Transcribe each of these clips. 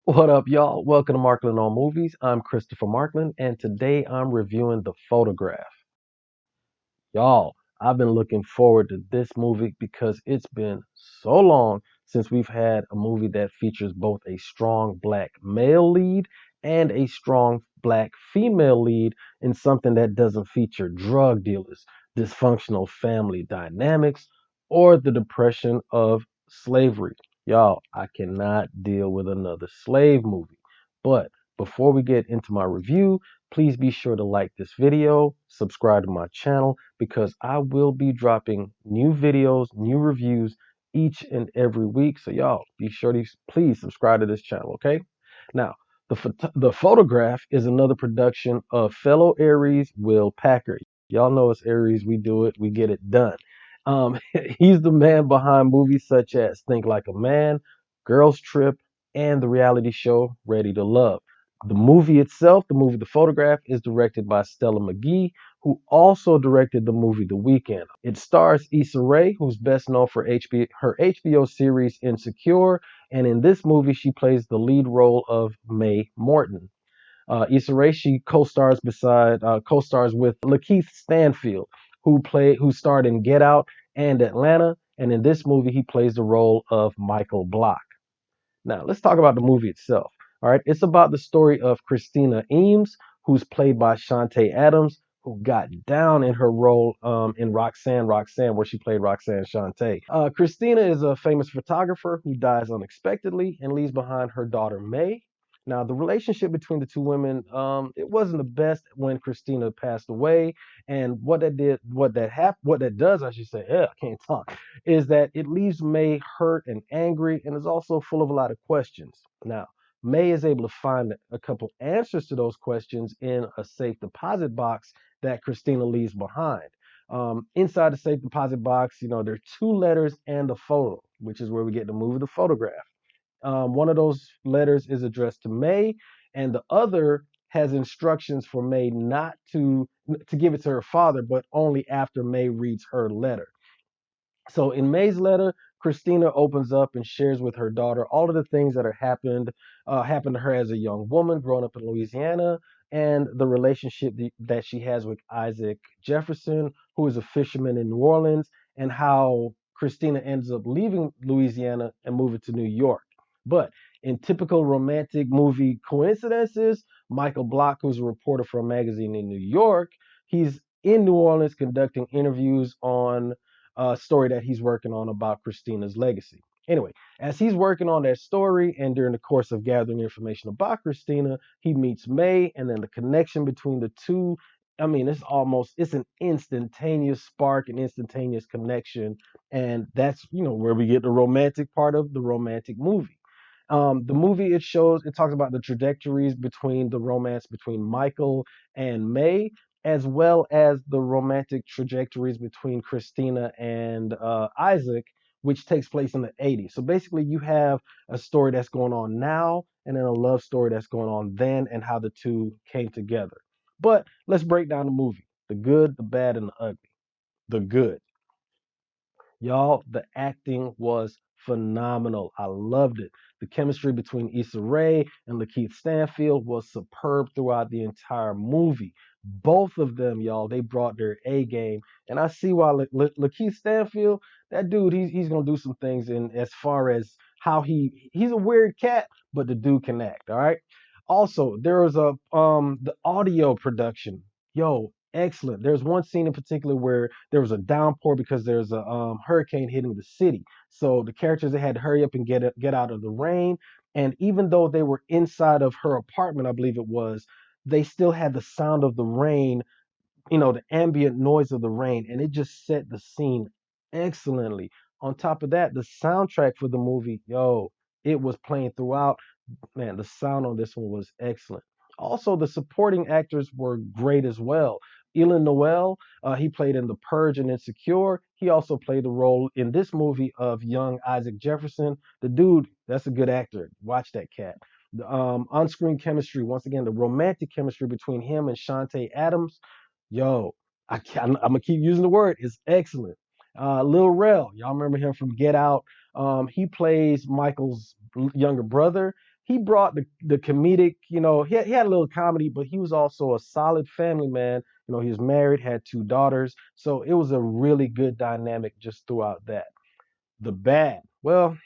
What up, y'all? Welcome to Markland on Movies. I'm Christopher Markland, and today I'm reviewing The Photograph. Y'all, I've been looking forward to this movie because it's been so long since we've had a movie that features both a strong black male lead and a strong black female lead in something that doesn't feature drug dealers, dysfunctional family dynamics, or the depression of slavery. Y'all, I cannot deal with another slave movie. But before we get into my review, please be sure to like this video, subscribe to my channel, because I will be dropping new videos, new reviews each and every week. So y'all be sure to please subscribe to this channel, okay? Now, the Photograph is another production of fellow Aries Will Packer. Y'all know it's Aries, we do it, we get it done. He's the man behind movies such as Think Like a Man, Girls Trip, and the reality show Ready to Love. The movie itself, the movie The Photograph, is directed by Stella McGee, who also directed the movie The Weeknd. It stars Issa Rae, who's best known for her HBO series Insecure, and in this movie she plays the lead role of Mae Morton. Issa Rae, she co-stars with Lakeith Stanfield, who starred in Get Out and Atlanta, and in this movie he plays the role of Michael Block. Now, let's talk about the movie itself. All right, it's about the story of Christina Eames, who's played by Shantae Adams, who got down in her role in Roxanne, where she played Roxanne Shantae. Christina is a famous photographer who dies unexpectedly and leaves behind her daughter May. Now, the relationship between the two women, it wasn't the best when Christina passed away, and what that does, I should say, yeah, I can't talk, is that it leaves May hurt and angry and is also full of a lot of questions. Now, May is able to find a couple answers to those questions in a safe deposit box that Christina leaves behind. Inside the safe deposit box, there are two letters and a photo, which is where we get to move the photograph. One of those letters is addressed to May, and the other has instructions for May not to give it to her father, but only after May reads her letter. So in May's letter, Christina opens up and shares with her daughter all of the things that happened to her as a young woman growing up in Louisiana, and the relationship that she has with Isaac Jefferson, who is a fisherman in New Orleans, and how Christina ends up leaving Louisiana and moving to New York. But in typical romantic movie coincidences, Michael Block, who's a reporter for a magazine in New York, he's in New Orleans conducting interviews on story that he's working on about Christina's legacy. Anyway, as he's working on that story and during the course of gathering information about Christina, he meets May, and then the connection between the two. I mean, it's an instantaneous spark, an instantaneous connection, and that's where we get the romantic part of the romantic movie. The movie it talks about the trajectories between the romance between Michael and May, as well as the romantic trajectories between Christina and Isaac, which takes place in the 80s. So basically, you have a story that's going on now, and then a love story that's going on then, and how the two came together. But let's break down the movie: the good, the bad, and the ugly. The good. Y'all, the acting was phenomenal. I loved it. The chemistry between Issa Rae and Lakeith Stanfield was superb throughout the entire movie. Both of them, y'all, they brought their A game. And I see why Lakeith Stanfield, that dude, he's gonna do some things in as far as how he's a weird cat, but the dude can act. All right. Also, there was the audio production. Yo, excellent. There's one scene in particular where there was a downpour because there's a hurricane hitting the city. So the characters, they had to hurry up and get out of the rain. And even though they were inside of her apartment, I believe it was, they still had the sound of the rain, the ambient noise of the rain, and it just set the scene excellently. On top of that, the soundtrack for the movie, yo, it was playing throughout. Man, the sound on this one was excellent. Also, the supporting actors were great as well. Elin Noel, he played in The Purge and Insecure. He also played the role in this movie of young Isaac Jefferson. The dude, that's a good actor. Watch that cat. The on-screen chemistry, once again, the romantic chemistry between him and Shantae Adams, yo, I'm gonna keep using the word, is excellent. Lil Rel, y'all remember him from Get Out. He plays Michael's younger brother. he brought the comedic, he had a little comedy, but he was also a solid family man. He was married, had two daughters, so it was a really good dynamic just throughout that. The bad, well,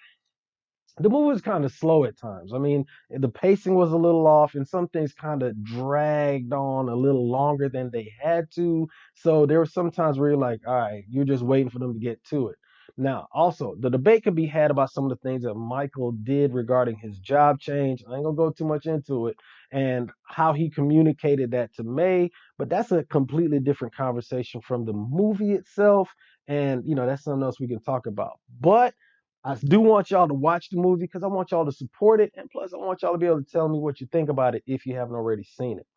the movie was kind of slow at times. I mean, the pacing was a little off, and some things kind of dragged on a little longer than they had to. So there were some times where you're like, all right, you're just waiting for them to get to it. Now, also, the debate could be had about some of the things that Michael did regarding his job change. I ain't gonna go too much into it and how he communicated that to May, but that's a completely different conversation from the movie itself. And, that's something else we can talk about. But I do want y'all to watch the movie because I want y'all to support it. And plus, I want y'all to be able to tell me what you think about it if you haven't already seen it.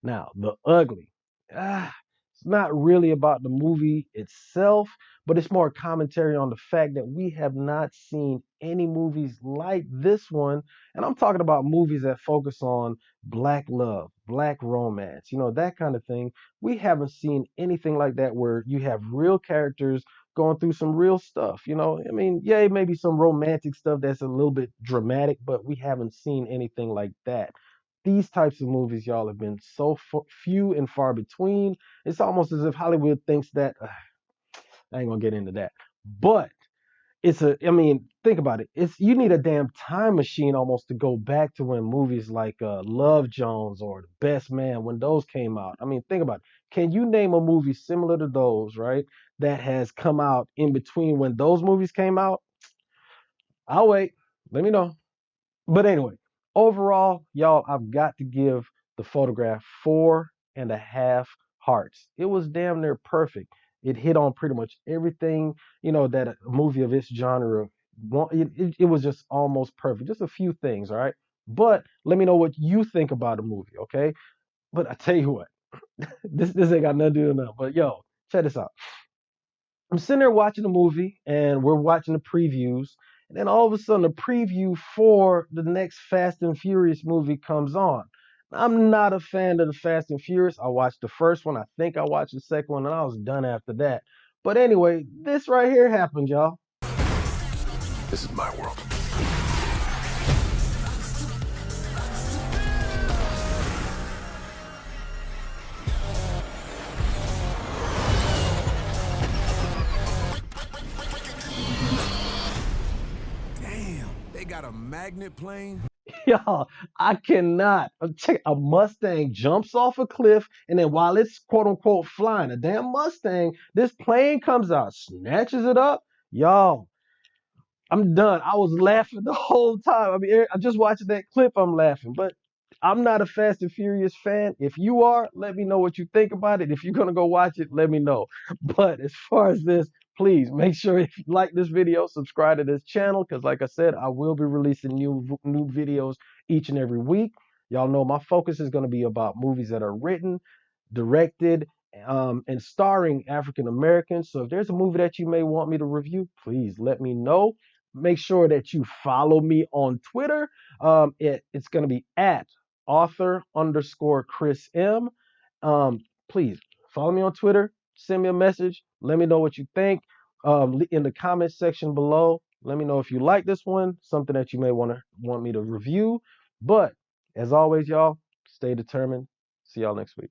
Now, the ugly. It's not really about the movie itself, but it's more commentary on the fact that we have not seen any movies like this one. And I'm talking about movies that focus on black love, black romance, that kind of thing. We haven't seen anything like that where you have real characters going through some real stuff. I mean, yeah, maybe some romantic stuff that's a little bit dramatic, but we haven't seen anything like that. These types of movies, y'all, have been so few and far between. It's almost as if Hollywood thinks that I ain't gonna get into that, but I mean, think about it. You need a damn time machine almost to go back to when movies like Love Jones or The Best Man, when those came out. I mean, think about it. Can you name a movie similar to those, right? That has come out in between when those movies came out? I'll wait. Let me know. But anyway, overall, y'all, I've got to give the photograph 4.5 hearts. It was damn near perfect. It hit on pretty much everything, that a movie of this genre it was just almost perfect. Just a few things, all right? But let me know what you think about the movie, okay? But I tell you what, this ain't got nothing to do with nothing. But yo, check this out. I'm sitting there watching the movie and we're watching the previews. And then all of a sudden, the preview for the next Fast and Furious movie comes on. I'm not a fan of the Fast and Furious. I watched the first one. I think I watched the second one and I was done after that. But anyway, this right here happened, y'all. This is my world. Damn, they got a magnet plane? Y'all, I cannot. Check, a Mustang jumps off a cliff, and then while it's quote unquote flying, a damn Mustang, this plane comes out, snatches it up. Y'all, I'm done. I was laughing the whole time. I mean, I'm just watching that clip. I'm laughing, but I'm not a Fast and Furious fan. If you are, let me know what you think about it. If you're gonna go watch it, let me know. But as far as this, please make sure if you like this video, subscribe to this channel because, like I said, I will be releasing new videos each and every week. Y'all know my focus is going to be about movies that are written, directed, and starring African Americans. So if there's a movie that you may want me to review, please let me know. Make sure that you follow me on Twitter. It's going to be at author_Chris M. Please follow me on Twitter. Send me a message. Let me know what you think in the comment section below. Let me know if you like this one, something that you may want me to review. But as always, y'all, stay determined. See y'all next week.